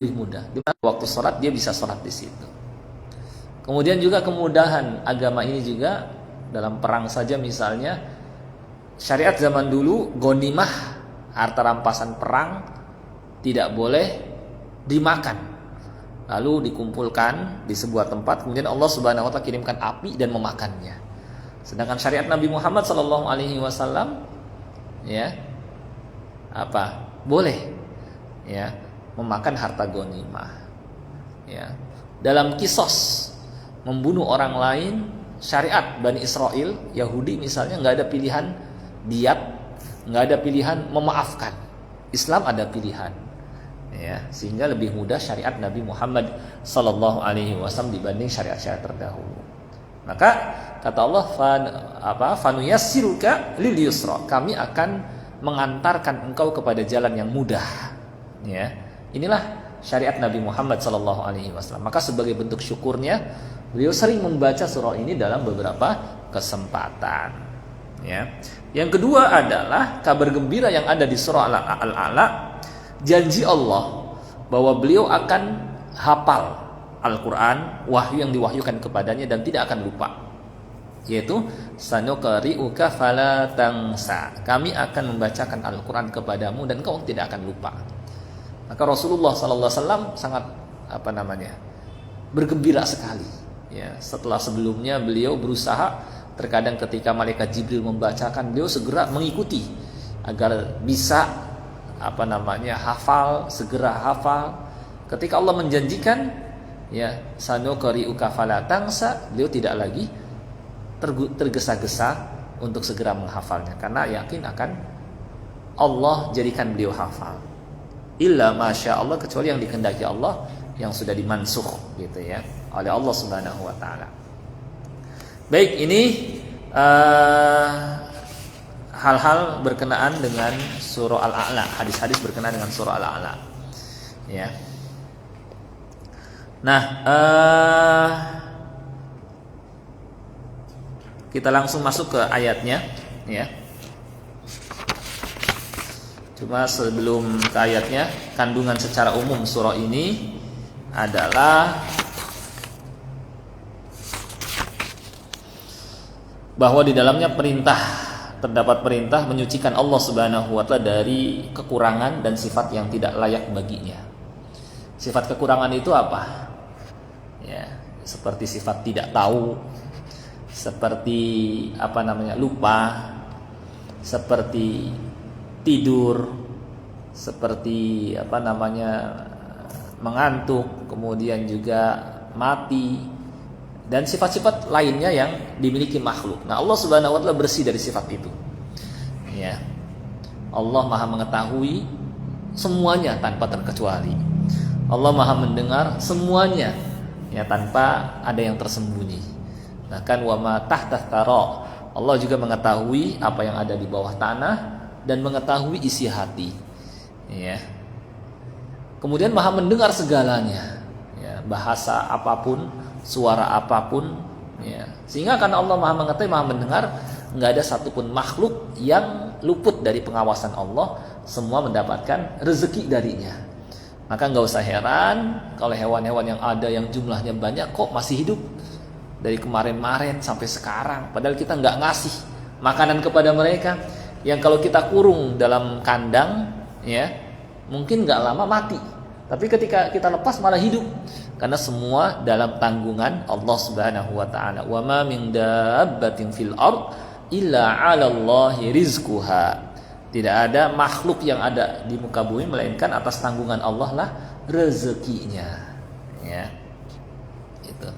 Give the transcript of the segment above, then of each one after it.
lebih mudah. Di waktu sholat dia bisa sholat di situ. Kemudian juga kemudahan agama ini juga dalam perang saja misalnya, syariat zaman dulu ghanimah, harta rampasan perang tidak boleh dimakan, lalu dikumpulkan di sebuah tempat, kemudian Allah Subhanahu wa taala kirimkan api dan memakannya. Sedangkan syariat Nabi Muhammad sallallahu alaihi wasallam ya boleh ya memakan harta ghanimah. Ya. Dalam kisos membunuh orang lain, syariat Bani Israel, Yahudi misalnya, nggak ada pilihan diat, nggak ada pilihan memaafkan. Islam ada pilihan. Ya, sehingga lebih mudah syariat Nabi Muhammad sallallahu alaihi wasallam dibanding syariat-syariat terdahulu. Maka kata Allah, fanuyassiruka lil yusra, kami akan mengantarkan engkau kepada jalan yang mudah. Ya. Inilah syariat Nabi Muhammad sallallahu alaihi wasallam. Maka sebagai bentuk syukurnya, beliau sering membaca surah ini dalam beberapa kesempatan. Ya. Yang kedua adalah kabar gembira yang ada di surah Al-A'la, janji Allah bahwa beliau akan hafal Al-Quran, wahyu yang diwahyukan kepadanya dan tidak akan lupa. Yaitu sanuqri'uka fala tansa, kami akan membacakan Al-Quran kepadamu dan kau tidak akan lupa. Maka Rasulullah SAW sangat bergembira sekali. Ya, setelah sebelumnya beliau berusaha, terkadang ketika malaikat Jibril membacakan, beliau segera mengikuti agar bisa segera hafal. Ketika Allah menjanjikan, ya sanuqri'uka fala tansa, beliau tidak lagi tergesa-gesa untuk segera menghafalnya karena yakin akan Allah jadikan beliau hafal. Illa masya Allah, kecuali yang dikehendaki Allah yang sudah dimansukh gitu ya oleh Allah Subhanahu wa taala. Baik, ini hal-hal berkenaan dengan surah Al-A'la, hadis-hadis berkenaan dengan surah Al-A'la. Ya. Nah, kita langsung masuk ke ayatnya ya. Cuma sebelum ke ayatnya, kandungan secara umum surah ini adalah bahwa di dalamnya terdapat perintah menyucikan Allah Subhanahu wa taala dari kekurangan dan sifat yang tidak layak baginya. Sifat kekurangan itu apa? Ya, seperti sifat tidak tahu, seperti lupa, seperti tidur, seperti mengantuk, kemudian juga mati, dan sifat-sifat lainnya yang dimiliki makhluk. Nah, Allah Subhanahu wa taala bersih dari sifat itu. Ya. Allah Maha mengetahui semuanya tanpa terkecuali. Allah Maha mendengar semuanya ya tanpa ada yang tersembunyi. Bahkan wa ma tahta thara, Allah juga mengetahui apa yang ada di bawah tanah dan mengetahui isi hati. Ya. Kemudian Maha mendengar segalanya. Ya, bahasa apapun, suara apapun, ya. Sehingga karena Allah Maha mengetahui, Maha mendengar, enggak ada satupun makhluk yang luput dari pengawasan Allah, semua mendapatkan rezeki darinya. Maka enggak usah heran kalau hewan-hewan yang ada yang jumlahnya banyak kok masih hidup dari kemarin-marin sampai sekarang, padahal kita enggak ngasih makanan kepada mereka. Yang kalau kita kurung dalam kandang, ya mungkin nggak lama mati, tapi ketika kita lepas malah hidup, karena semua dalam tanggungan Allah Subhanahu wa taala. Wa ma min dabbatin fil ard illa 'ala Allahi rizquha. Tidak ada makhluk yang ada di muka bumi melainkan atas tanggungan Allah lah rezekinya. Ya. Itu.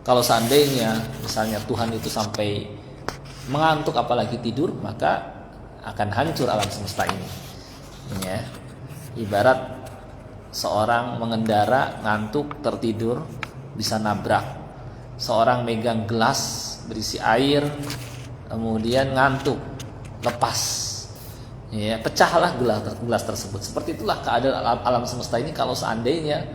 Kalau seandainya misalnya Tuhan itu sampai mengantuk apalagi tidur, maka akan hancur alam semesta ini. Ya. Ibarat seorang mengendara ngantuk tertidur bisa nabrak. Seorang megang gelas berisi air kemudian ngantuk lepas. Ya, pecahlah gelas tersebut. Seperti itulah keadaan alam semesta ini kalau seandainya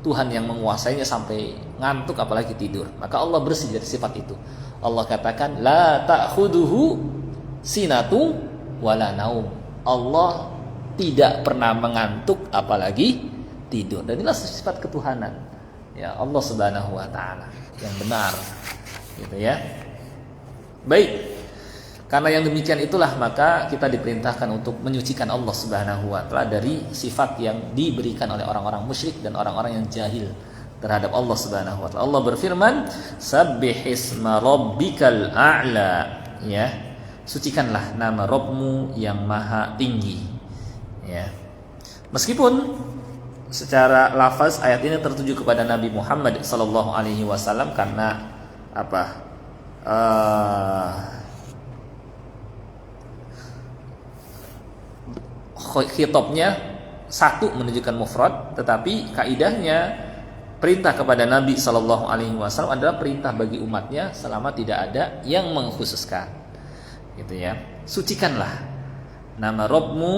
Tuhan yang menguasainya sampai ngantuk apalagi tidur. Maka Allah bersih dari sifat itu. Allah katakan la ta'khuduhu sinatu wala naum. Allah tidak pernah mengantuk apalagi tidur. Dan inilah sifat ketuhanan ya Allah Subhanahu wa taala yang benar gitu ya. Baik. Karena yang demikian itulah maka kita diperintahkan untuk menyucikan Allah Subhanahu wa taala dari sifat yang diberikan oleh orang-orang musyrik dan orang-orang yang jahil terhadap Allah Subhanahu wa taala. Allah berfirman, "Sabbihisma rabbikal a'la." Ya. Sucikanlah nama Rabbmu yang maha tinggi. Ya. Meskipun secara lafaz ayat ini tertuju kepada Nabi Muhammad sallallahu alaihi wasallam karena apa? Khitabnya satu menunjukkan mufrad, tetapi kaidahnya perintah kepada Nabi Shallallahu Alaihi Wasallam adalah perintah bagi umatnya selama tidak ada yang mengkhususkan, gitu ya. Sucikanlah nama Rabbmu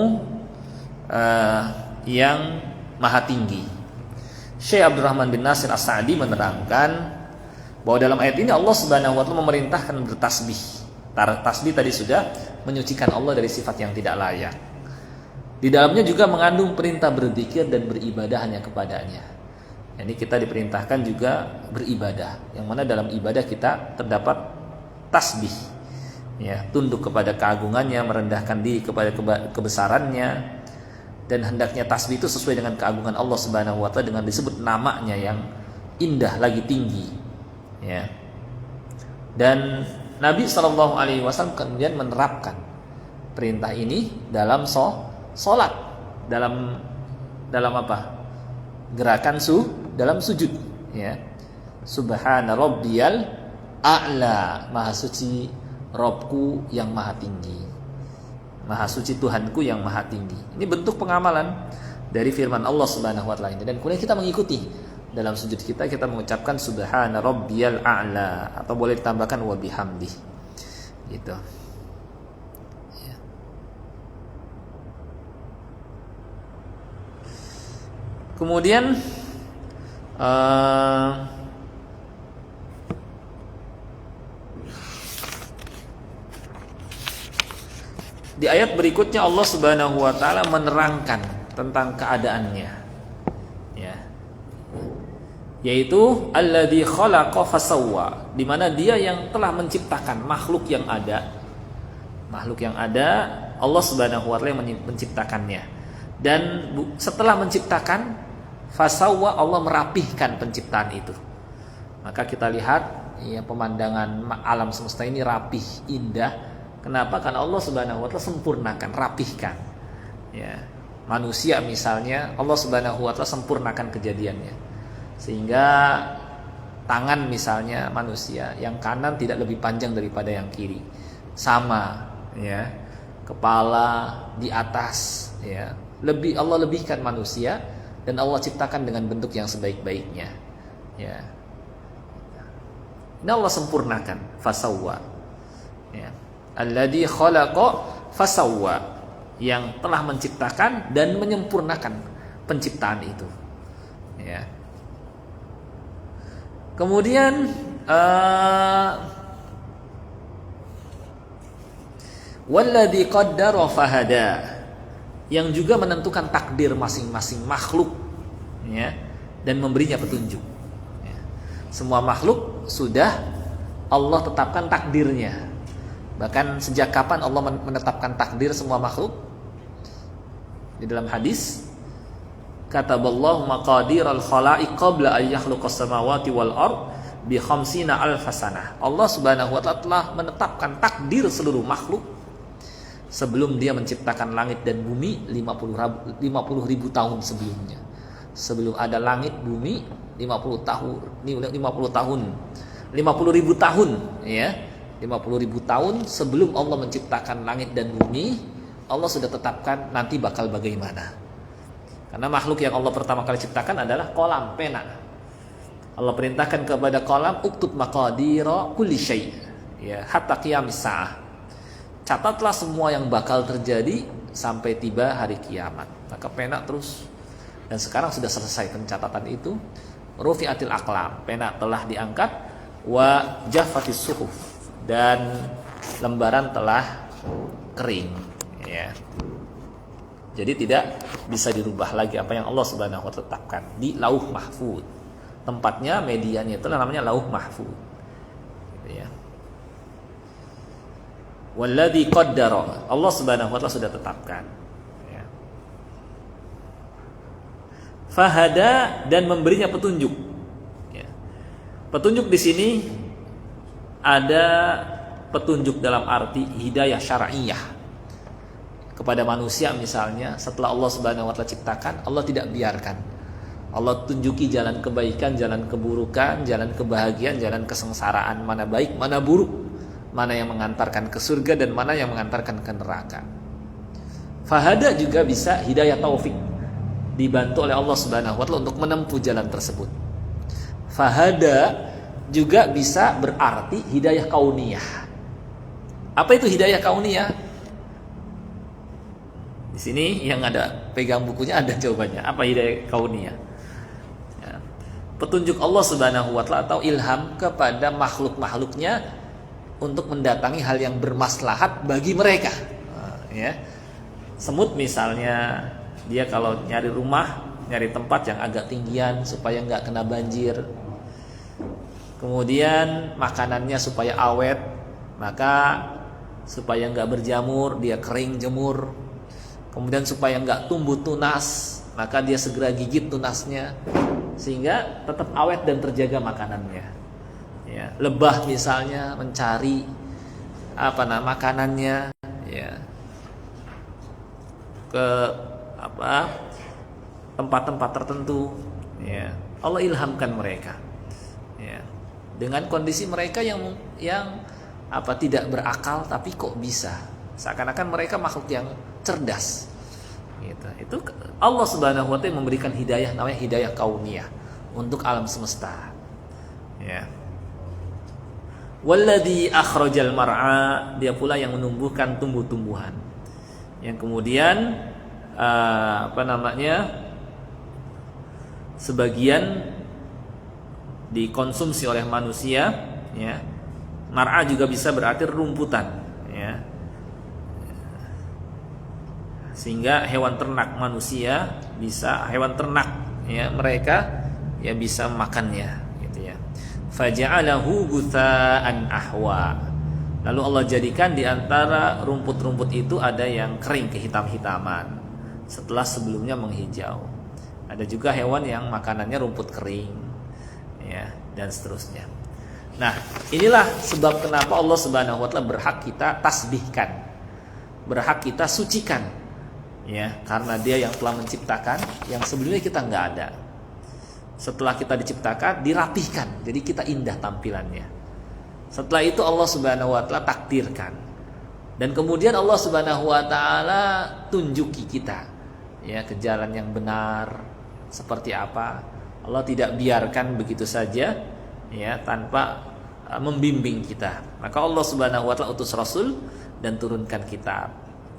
yang maha tinggi. Syekh Abdurrahman bin Nasir As-Sa'di menerangkan bahwa dalam ayat ini Allah Subhanahu Wa Taala memerintahkan bertasbih. Tasbih tadi sudah menyucikan Allah dari sifat yang tidak layak. Di dalamnya juga mengandung perintah berzikir dan beribadah hanya kepadanya. Ini kita diperintahkan juga beribadah, yang mana dalam ibadah kita terdapat tasbih, ya, tunduk kepada keagungannya, merendahkan diri kepada kebesarannya, dan hendaknya tasbih itu sesuai dengan keagungan Allah Subhanahu Wa Taala dengan disebut namanya yang indah lagi tinggi, ya. Dan Nabi Shallallahu Alaihi Wasallam kemudian menerapkan perintah ini dalam sholat, dalam apa? Gerakan dalam sujud, ya. Subhana rabbiyal a'la, maha suci Robku yang maha tinggi, maha suci Tuhanku yang maha tinggi. Ini bentuk pengamalan dari firman Allah Subhanahu wa taala ini, dan kemudian kita mengikuti dalam sujud kita mengucapkan subhana rabbiyal a'la, atau boleh ditambahkan wa bihamdi, gitu. Kemudian di ayat berikutnya Allah Subhanahu wa taala menerangkan tentang keadaannya, ya. Yaitu alladzi khalaqa fasawwa, di mana Dia yang telah menciptakan makhluk yang ada. Makhluk yang ada Allah Subhanahu wa taala menciptakannya. Dan setelah menciptakan fasawwa, Allah merapihkan penciptaan itu. Maka kita lihat ya, pemandangan alam semesta ini rapih, indah. Kenapa? Karena Allah Subhanahu wa taala sempurnakan, rapihkan. Ya. Manusia misalnya Allah Subhanahu wa taala sempurnakan kejadiannya. Sehingga tangan misalnya manusia yang kanan tidak lebih panjang daripada yang kiri. Sama, ya. Kepala di atas, ya. Allah lebihkan manusia, dan Allah ciptakan dengan bentuk yang sebaik-baiknya, ya. Ini Allah sempurnakan, fasawwa, ya. Alladzi khalaqa fasawwa, yang telah menciptakan dan menyempurnakan penciptaan itu, ya. Kemudian walladzi qaddara fahada, yang juga menentukan takdir masing-masing makhluk, ya, dan memberinya petunjuk, ya. Semua makhluk sudah Allah tetapkan takdirnya. Bahkan sejak kapan Allah menetapkan takdir semua makhluk? Di dalam hadis, kataballahu maqadiral khalaiq qabla an yakhluqas samawati wal ard bi 50 alf sanah. Allah Subhanahu wa taala telah menetapkan takdir seluruh makhluk sebelum Dia menciptakan langit dan bumi 50 ribu tahun sebelumnya. Sebelum ada langit bumi 50 ribu tahun, ya. 50 ribu tahun sebelum Allah menciptakan langit dan bumi, Allah sudah tetapkan nanti bakal bagaimana. Karena makhluk yang Allah pertama kali ciptakan adalah kolam, pena. Allah perintahkan kepada kolam, uktub maqadira kulli syai', ya, hatta qiyamis sa'ah. Catatlah semua yang bakal terjadi sampai tiba hari kiamat. Maka pena terus, dan sekarang sudah selesai pencatatan itu. Rufi'atil aqlam, pena telah diangkat, wa jaffatis suhuf, dan lembaran telah kering, ya. Jadi tidak bisa dirubah lagi apa yang Allah Subhanahu wa taala tetapkan di Lauh Mahfuz. Tempatnya, medianya itu namanya Lauh Mahfuz. Gitu ya. Walladzi qaddara, Allah Subhanahu wa taala sudah tetapkan. Ya. Fahada, dan memberinya petunjuk. Ya. Petunjuk di sini ada petunjuk dalam arti hidayah syar'iyah. Kepada manusia misalnya, setelah Allah Subhanahu wa taala ciptakan, Allah tidak biarkan. Allah tunjuki jalan kebaikan, jalan keburukan, jalan kebahagiaan, jalan kesengsaraan, mana baik, mana buruk, mana yang mengantarkan ke surga dan mana yang mengantarkan ke neraka. Fahada juga bisa hidayah taufik, dibantu oleh Allah Subhanahu wa taala untuk menempuh jalan tersebut. Fahada juga bisa berarti hidayah kauniyah. Apa itu hidayah kauniyah? Di sini yang ada pegang bukunya ada jawabannya. Apa hidayah kauniyah? Ya. Petunjuk Allah Subhanahu wa taala atau ilham kepada makhluk-makhluknya untuk mendatangi hal yang bermaslahat bagi mereka. Ya. Semut misalnya, dia kalau nyari rumah, nyari tempat yang agak tinggian supaya nggak kena banjir. Kemudian makanannya supaya awet, maka supaya nggak berjamur, dia kering jemur. Kemudian supaya nggak tumbuh tunas, maka dia segera gigit tunasnya sehingga tetap awet dan terjaga makanannya. Ya, lebah misalnya mencari makanannya, ya, ke tempat-tempat tertentu. Ya, Allah ilhamkan mereka. Ya, dengan kondisi mereka yang tidak berakal, tapi kok bisa? Seakan-akan mereka makhluk yang cerdas. Gitu. Itu Allah Subhanahu wa taala memberikan hidayah, namanya hidayah kauniyah untuk alam semesta. Ya. Walladzi akhrajal mar'a, dia pula yang menumbuhkan tumbuh-tumbuhan. Yang kemudian sebagian dikonsumsi oleh manusia, ya. Mar'a juga bisa berarti rumputan, ya. Sehingga hewan ternak manusia bisa, hewan ternak ya, mereka ya bisa makannya gitu ya. Faja'alahu gutsa'an ahwa. Lalu Allah jadikan di antara rumput-rumput itu ada yang kering kehitam-hitaman setelah sebelumnya menghijau. Ada juga hewan yang makanannya rumput kering ya, dan seterusnya. Nah, inilah sebab kenapa Allah Subhanahu wa taala berhak kita tasbihkan, berhak kita sucikan. Ya, karena dia yang telah menciptakan yang sebelumnya kita nggak ada. Setelah kita diciptakan, dirapihkan, jadi kita indah tampilannya. Setelah itu Allah Subhanahu wa taala takdirkan. Dan kemudian Allah Subhanahu wa taala tunjuki kita ya ke jalan yang benar seperti apa. Allah tidak biarkan begitu saja ya tanpa membimbing kita. Maka Allah Subhanahu wa taala utus rasul dan turunkan kitab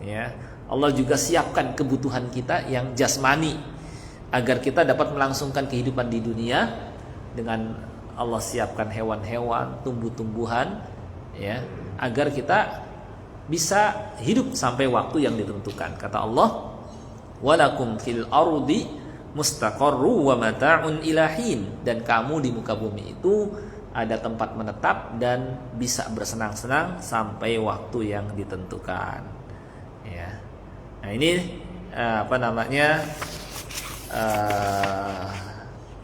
ya. Allah juga siapkan kebutuhan kita yang jasmani agar kita dapat melangsungkan kehidupan di dunia. Dengan Allah siapkan hewan-hewan, tumbuh-tumbuhan ya, agar kita bisa hidup sampai waktu yang ditentukan. Kata Allah, walakum fil ardi mustaqarru wa mata'un ilahin, dan kamu di muka bumi itu ada tempat menetap dan bisa bersenang-senang sampai waktu yang ditentukan ya. Nah ini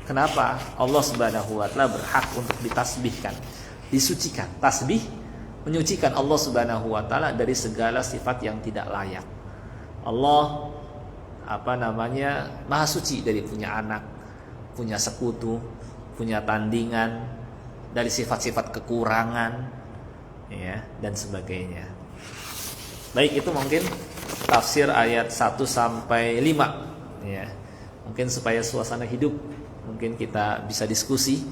kenapa Allah Subhanahu wa taala berhak untuk ditasbihkan, disucikan. Tasbih menyucikan Allah Subhanahu wa taala dari segala sifat yang tidak layak. Allah Maha suci dari punya anak, punya sekutu, punya tandingan, dari sifat-sifat kekurangan ya, dan sebagainya. Baik, itu mungkin tafsir ayat 1 sampai 5 ya. Mungkin supaya suasana hidup, mungkin kita bisa diskusi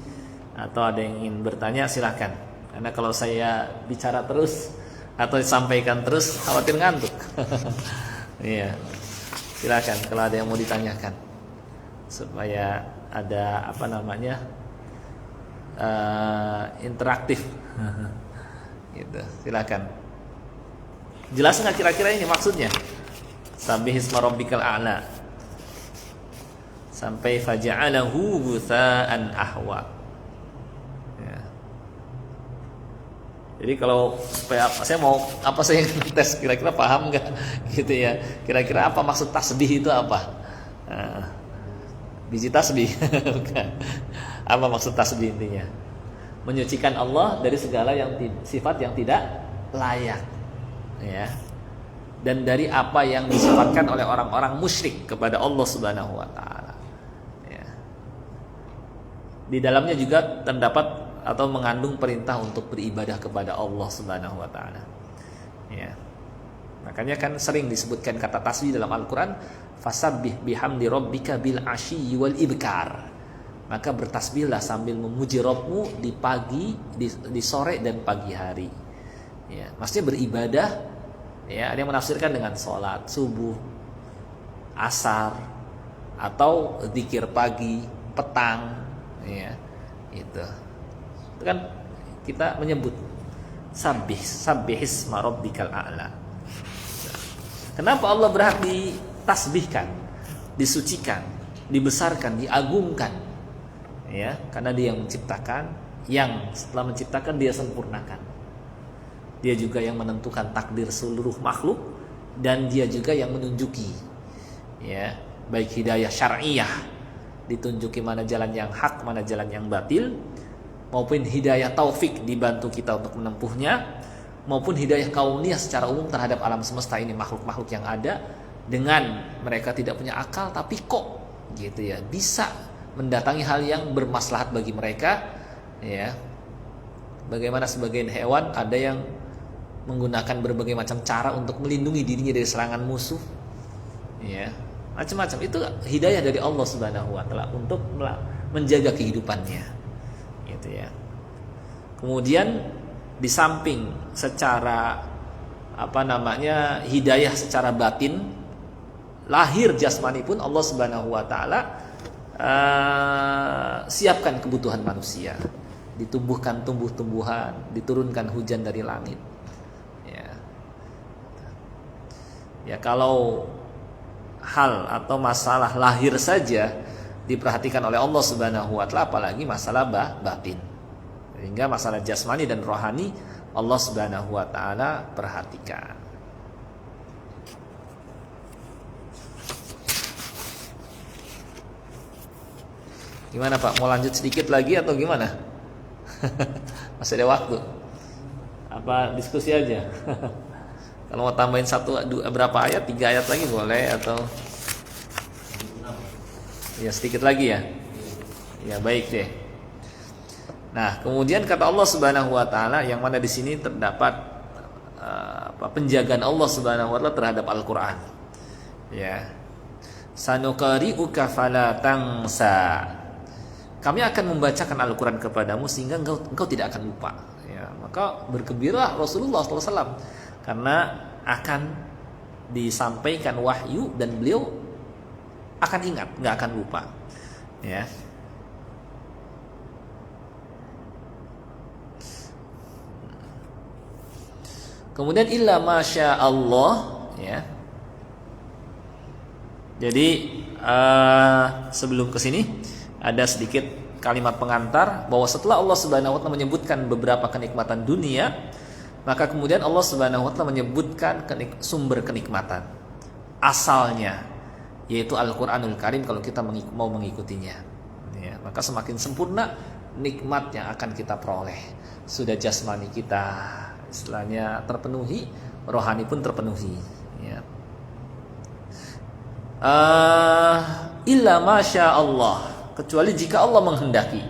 atau ada yang ingin bertanya silahkan. Karena kalau saya bicara terus atau sampaikan terus khawatir ngantuk. Iya. Silahkan kalau ada yang mau ditanyakan supaya ada interaktif. Gitu. Silahkan. Jelas nggak kira-kira ini maksudnya? Sabbihisma rabbikal a'la sampai faja'alahu gutsaan ahwa. Ya. Jadi kalau supaya saya mau apa saya tes kira-kira paham nggak gitu ya. Kira-kira apa maksud tasbih itu apa? Nah, biji tasbih bukan. Apa maksud tasbih intinya? Menyucikan Allah dari segala yang sifat yang tidak layak. Ya. Dan dari apa yang disifatkan oleh orang-orang musyrik kepada Allah Subhanahu wa taala. Ya. Di dalamnya juga terdapat atau mengandung perintah untuk beribadah kepada Allah Subhanahu wa taala. Ya. Makanya kan sering disebutkan kata tasbih dalam Al-Qur'an, fasabbih bihamdi rabbika bil ashyi wal ibkar. Maka bertasbihlah sambil memuji Rabbmu di pagi, di sore dan pagi hari. Ya, maksudnya beribadah. Ya, ada yang menafsirkan dengan sholat subuh, asar, atau zikir pagi, petang, ya, itu kan kita menyebut sabbihisma rabbikal a'la. Kenapa Allah berhak ditasbihkan, disucikan, dibesarkan, diagungkan? Ya, karena Dia yang menciptakan, yang setelah menciptakan Dia sempurnakan. Dia juga yang menentukan takdir seluruh makhluk, dan Dia juga yang menunjuki, ya, baik hidayah syar'iyah, ditunjuki mana jalan yang hak, mana jalan yang batil, maupun hidayah taufik, dibantu kita untuk menempuhnya, maupun hidayah kauniyah secara umum terhadap alam semesta ini, makhluk-makhluk yang ada, dengan mereka tidak punya akal tapi kok gitu ya bisa mendatangi hal yang bermaslahat bagi mereka, ya. Bagaimana sebagian hewan ada yang menggunakan berbagai macam cara untuk melindungi dirinya dari serangan musuh, ya, macam-macam. Itu hidayah dari Allah Subhanahu wa taala untuk menjaga kehidupannya, gitu ya. Kemudian di samping secara hidayah secara batin, lahir jasmani pun Allah Subhanahu wa taala siapkan kebutuhan manusia. Ditumbuhkan tumbuh-tumbuhan, diturunkan hujan dari langit. Ya, kalau hal atau masalah lahir saja diperhatikan oleh Allah Subhanahu wa taala, apalagi masalah batin. Sehingga masalah jasmani dan rohani Allah Subhanahu wa taala perhatikan. Gimana Pak? Mau lanjut sedikit lagi atau gimana? Masih ada waktu. Apa diskusi aja? Kalau mau tambahin berapa ayat, 3 ayat lagi boleh, atau ya sedikit lagi ya. Ya baik deh. Nah, kemudian kata Allah Subhanahu wa taala, yang mana di sini terdapat penjagaan Allah Subhanahu wa taala terhadap Al-Qur'an. Ya. Sanuqari'uka fala tansa. Kami akan membacakan Al-Qur'an kepadamu sehingga engkau tidak akan lupa. Ya, maka bergembira Rasulullah SAW karena akan disampaikan wahyu dan beliau akan ingat, nggak akan lupa. Ya. Kemudian illa masya Allah, ya. Jadi sebelum kesini ada sedikit kalimat pengantar bahwa setelah Allah Subhanahu wa taala menyebutkan beberapa kenikmatan dunia, maka kemudian Allah Subhanahu wa taala menyebutkan sumber kenikmatan asalnya, yaitu Al-Qur'anul Karim kalau kita mau mengikutinya. Ya, maka semakin sempurna nikmat yang akan kita peroleh. Sudah jasmani kita istilahnya terpenuhi, rohani pun terpenuhi. Ya. Illa masya Allah, kecuali jika Allah menghendaki,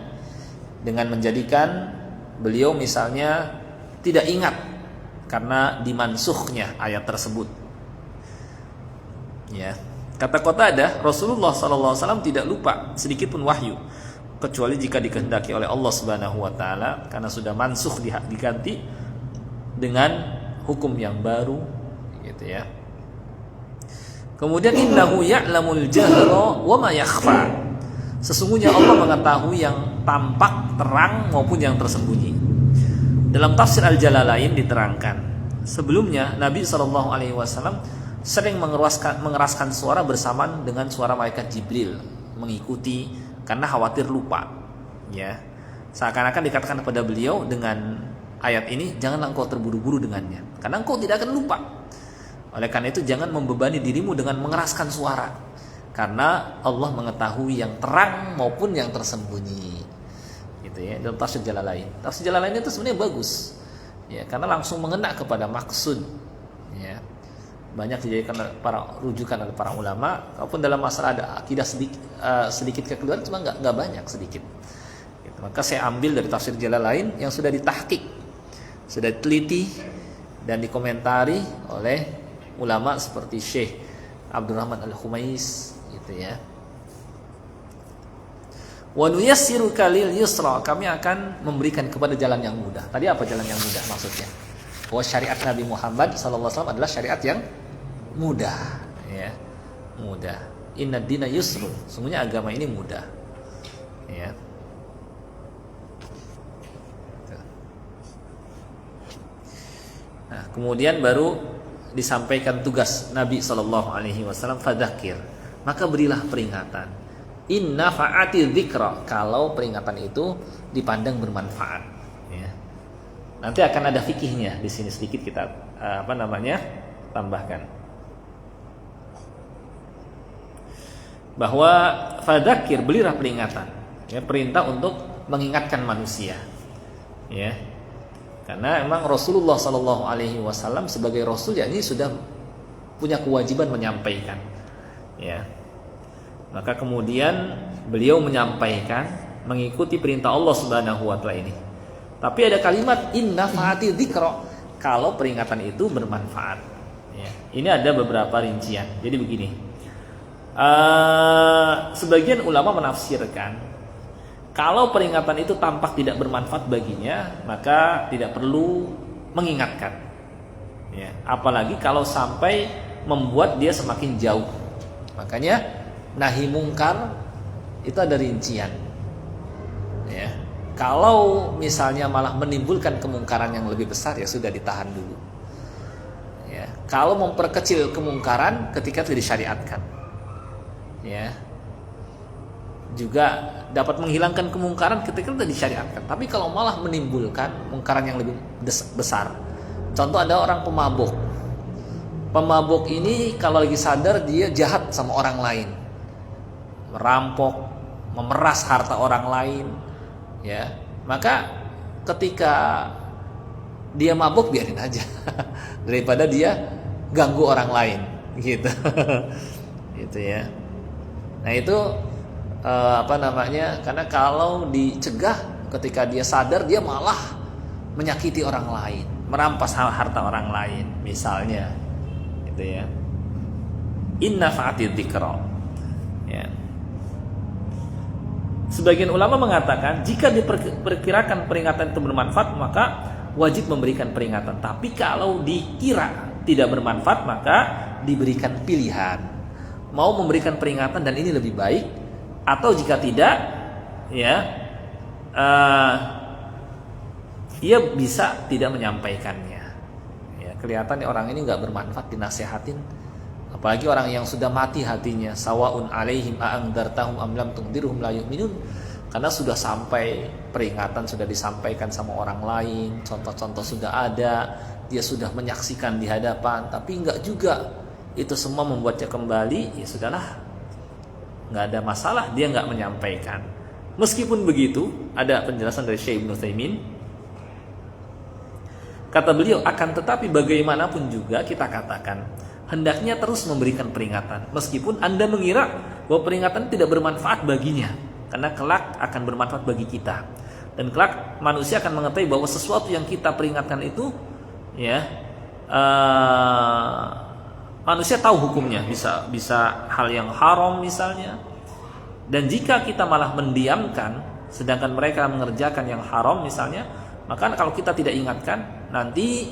dengan menjadikan beliau misalnya tidak ingat karena dimansukhnya ayat tersebut. Ya, kata Qatadah, Rasulullah SAW tidak lupa sedikit pun wahyu, kecuali jika dikehendaki oleh Allah Subhanahu wa taala, karena sudah mansukh diganti dengan hukum yang baru, gitu ya. Kemudian innahu ya'lamul jahra wa ma yakhfa. Sesungguhnya Allah mengetahui yang tampak, terang maupun yang tersembunyi. Dalam tafsir Al-Jalalain diterangkan, sebelumnya Nabi SAW sering mengeraskan suara bersamaan dengan suara malaikat Jibril, mengikuti karena khawatir lupa. Ya, seakan-akan dikatakan kepada beliau dengan ayat ini, janganlah engkau terburu-buru dengannya, karena engkau tidak akan lupa. Oleh karena itu jangan membebani dirimu dengan mengeraskan suara, karena Allah mengetahui yang terang maupun yang tersembunyi. Gitu ya, dalam tafsir Jalalain. Tafsir Jalalain itu sebenarnya bagus. Ya, karena langsung mengena kepada maksud. Ya. Banyak dijadikan rujukan oleh para ulama, walaupun dalam masalah ada akidah sedikit kekeliruan, cuma nggak banyak, sedikit. Gitu. Maka saya ambil dari tafsir Jalalain yang sudah ditahqiq, sudah diteliti dan dikomentari oleh ulama seperti Syekh Abdurrahman Al-Khumais, gitu ya. Wa nuyassiruka lil yusra, kami akan memberikan kepada jalan yang mudah. Tadi apa jalan yang mudah maksudnya? Bahwa syariat Nabi Muhammad SAW adalah syariat yang mudah, ya, mudah. Inna dina yusrun, sungguhnya agama ini mudah, ya. Nah, kemudian baru disampaikan tugas Nabi SAW, fadzakir, maka berilah peringatan. Inna fa'ati dzikra, kalau peringatan itu dipandang bermanfaat. Ya. Nanti akan ada fikihnya di sini sedikit kita tambahkan. Bahwa fadzakir, berilah peringatan. Ya, perintah untuk mengingatkan manusia. Ya. Karena memang Rasulullah SAW sebagai Rasul, ya, ini sudah punya kewajiban menyampaikan. Ya. Maka kemudian beliau menyampaikan mengikuti perintah Allah Subhanahu wa taala ini. Tapi ada kalimat inna fa'ati dzikra, kalau peringatan itu bermanfaat. Ya. Ini ada beberapa rincian. Jadi begini. Sebagian ulama menafsirkan kalau peringatan itu tampak tidak bermanfaat baginya, maka tidak perlu mengingatkan. Ya. Apalagi kalau sampai membuat dia semakin jauh. Makanya nahi mungkar itu ada rincian. Ya. Kalau misalnya malah menimbulkan kemungkaran yang lebih besar, ya sudah ditahan dulu. Ya. Kalau memperkecil kemungkaran ketika itu disyariatkan, ya, juga dapat menghilangkan kemungkaran ketika itu disyariatkan. Tapi kalau malah menimbulkan kemungkaran yang lebih besar, contoh ada orang pemabuk. Pemabuk ini kalau lagi sadar dia jahat sama orang lain, merampok, memeras harta orang lain, ya, maka ketika dia mabuk biarin aja daripada dia ganggu orang lain, gitu. Gitu ya. Nah itu karena kalau dicegah ketika dia sadar, dia malah menyakiti orang lain, merampas harta orang lain, misalnya, gitu ya. Inna fa'ati dzikra. Ya. Sebagian ulama mengatakan jika diperkirakan peringatan itu bermanfaat, maka wajib memberikan peringatan. Tapi kalau dikira tidak bermanfaat, maka diberikan pilihan, mau memberikan peringatan dan ini lebih baik, atau jika tidak, ya, ia bisa tidak menyampaikannya. Ya, kelihatan orang ini nggak bermanfaat dinasehatin. Apalagi orang yang sudah mati hatinya, sawaun alaihim a'angdartahum am lam tundirhum la yu'minun, karena sudah sampai peringatan, sudah disampaikan sama orang lain, contoh-contoh sudah ada, dia sudah menyaksikan di hadapan, tapi enggak juga, itu semua membuatnya kembali, ya sudahlah, enggak ada masalah, dia enggak menyampaikan. Meskipun begitu, ada penjelasan dari Syekh Ibnu Utsaimin. Kata beliau, akan tetapi bagaimanapun juga kita katakan, hendaknya terus memberikan peringatan, meskipun Anda mengira bahwa peringatan tidak bermanfaat baginya, karena kelak akan bermanfaat bagi kita. Dan kelak manusia akan mengetahui bahwa sesuatu yang kita peringatkan itu, ya, manusia tahu hukumnya, bisa hal yang haram misalnya. Dan jika kita malah mendiamkan, sedangkan mereka mengerjakan yang haram misalnya, maka kalau kita tidak ingatkan, nanti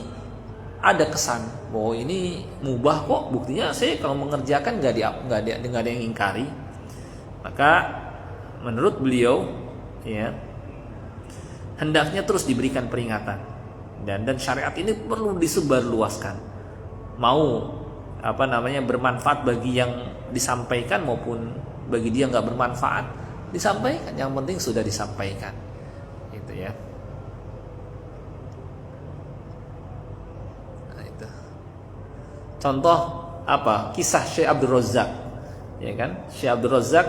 ada kesan bahwa ini mubah kok, buktinya saya kalau mengerjakan nggak ada yang ingkari. Maka menurut beliau, ya, hendaknya terus diberikan peringatan, dan syariat ini perlu disebarluaskan. Mau bermanfaat bagi yang disampaikan maupun bagi dia nggak bermanfaat, disampaikan. Yang penting sudah disampaikan, gitu ya. Nah, itu contoh kisah Syekh Abdul Razak, ya kan? Syekh Abdul Razak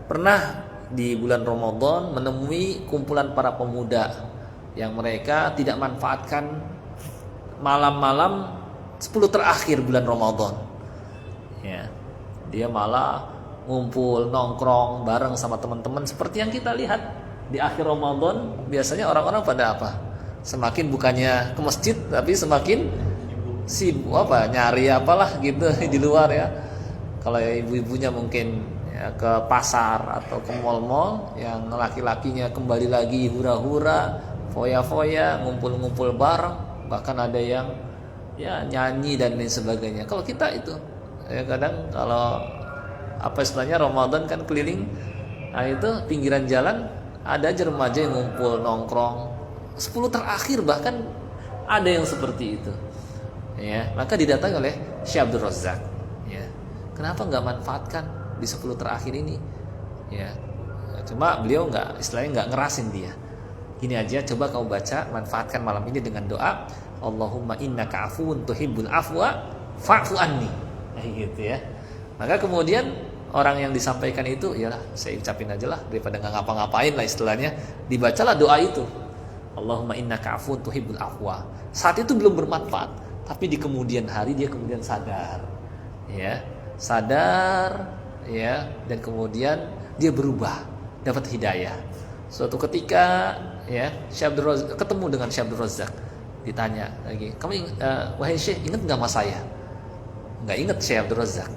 pernah di bulan Ramadan menemui kumpulan para pemuda yang mereka tidak manfaatkan malam-malam 10 terakhir bulan Ramadan. Ya, dia malah ngumpul nongkrong bareng sama teman-teman seperti yang kita lihat di akhir Ramadan. Biasanya orang-orang pada semakin bukannya ke masjid tapi semakin sibuk nyari apalah gitu di luar ya. Kalau ibu-ibunya mungkin ya, ke pasar atau ke mal-mal, yang laki-lakinya kembali lagi hura-hura, foya-foya, ngumpul-ngumpul bareng, bahkan ada yang ya nyanyi dan lain sebagainya. Kalau kita itu ya kadang kalau istilahnya Ramadan kan keliling, nah itu pinggiran jalan ada aja remaja yang ngumpul nongkrong 10 terakhir, bahkan ada yang seperti itu. Ya, maka didatangi oleh Syekh Abdul Razak. Ya, kenapa nggak manfaatkan di 10 terakhir ini? Ya, cuma beliau nggak ngerasin dia. Gini aja, coba kamu baca, manfaatkan malam ini dengan doa, Allahumma innaka afuwun tuhibbul afwa fa'fu anni. Nah, gitu ya. Maka kemudian orang yang disampaikan itu, ya saya ucapin aja lah daripada nggak ngapa-ngapain lah istilahnya, dibacalah doa itu. Allahumma innaka afuwun tuhibbul afwa. Saat itu belum bermanfaat, tapi di kemudian hari dia kemudian sadar. Ya, sadar ya, dan kemudian dia berubah, dapat hidayah. Suatu ketika ya ketemu dengan Syekh Abdul Razak, ditanya lagi, kamu wahai Syekh, ingat nggak sama saya? Nggak ingat Syekh Abdul Razak.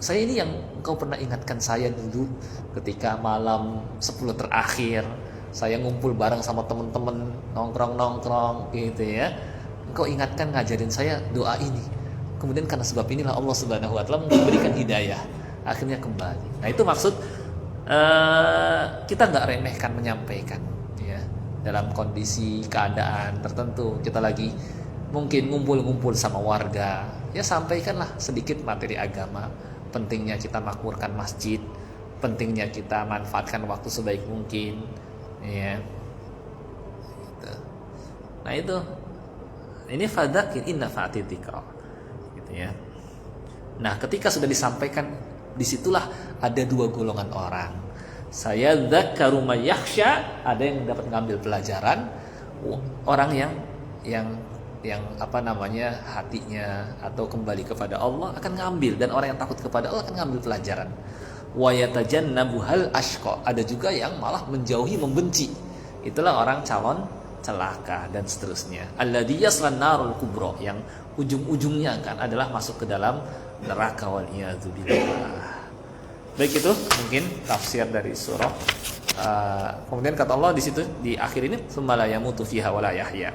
Saya ini yang engkau pernah ingatkan saya dulu ketika malam 10 terakhir saya ngumpul bareng sama teman-teman nongkrong gitu ya. Engkau ingatkan, ngajarin saya doa ini. Kemudian karena sebab inilah Allah Subhanahu wa taala memberikan hidayah, akhirnya kembali. Nah, itu maksud kita nggak remehkan menyampaikan ya. Dalam kondisi keadaan tertentu kita lagi mungkin ngumpul-ngumpul sama warga, ya sampaikanlah sedikit materi agama. Pentingnya kita makmurkan masjid, pentingnya kita manfaatkan waktu sebaik mungkin ya. Nah, itu ini fadzakir in nafa'ati dzikra gitu ya. Nah, ketika sudah disampaikan, disitulah ada dua golongan orang. Saya dzakkaru may yakhsha, ada yang dapat ngambil pelajaran, orang yang hatinya atau kembali kepada Allah akan ngambil, dan orang yang takut kepada Allah akan ngambil pelajaran. Wa yatajannabuhal ashqa, ada juga yang malah menjauhi, membenci. Itulah orang calon celaka dan seterusnya. Alladzi yaslan narul kubra, yang ujung-ujungnya kan adalah masuk ke dalam neraka, wal iyadzu billah. Baik, itu mungkin tafsir dari surah. Kemudian kata Allah di situ di akhir ini, tsumma la yamutu fiha wa la yahya.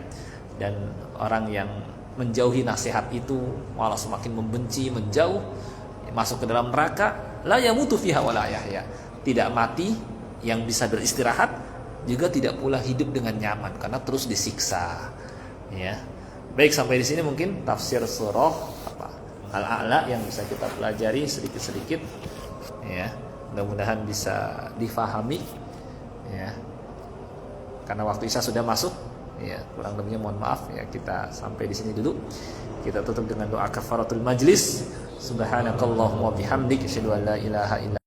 Dan orang yang menjauhi nasihat itu malah semakin membenci, menjauh, masuk ke dalam neraka, la yamutu fiha wa la yahya. Tidak mati yang bisa beristirahat, juga tidak pula hidup dengan nyaman karena terus disiksa. Ya. Baik, sampai di sini mungkin tafsir surah Al-A'la yang bisa kita pelajari sedikit-sedikit. Ya, mudah-mudahan bisa difahami ya. Karena waktu Isya sudah masuk ya, kurang lebihnya mohon maaf ya. Kita sampai di sini dulu. Kita tutup dengan doa kafaratul majlis. Subhanakallahumma bihamdik, asyhadu an la ilaha illa